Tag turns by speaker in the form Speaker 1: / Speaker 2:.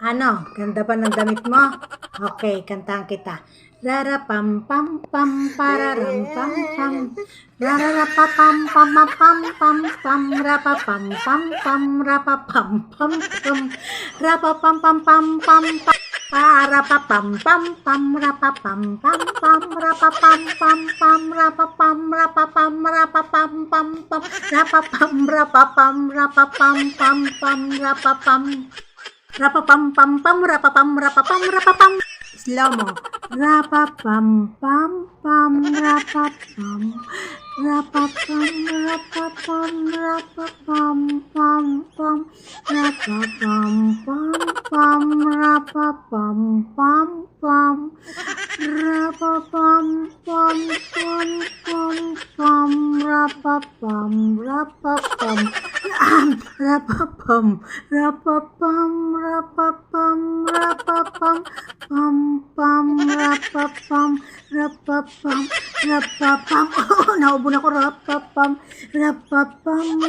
Speaker 1: Ano, ganda ba ng damit mo? Okay, kantahan kita. Rara pam pam pam pararam pam pam. Rara pa pam pam pam pam pam rapa pam pam pam rapa pam pam pam rapa pam pam pam pam pam para pa pam pam pam rapa pam pam pam rapa pam pam pam rapa pam rapa pam rapa pam pam pam rapa pam rapa pam rapa pam pam pam rapa pam rapa pam pam pam rapa pam rapa pam rapa pam. Slow mo. Rapa pam pam pam rapa pam rapa pam rapa pam rapa pam pam pam rapa pam pam pam rapa pam pam pam rapa pam pam pam pam pam rapa pam rapa pam rapa pam rapa pam rapa pam rapa pam pam pam rapa pam rapa pam rapa pam. Oh, naubo na ko. Rapa pam rapa pam.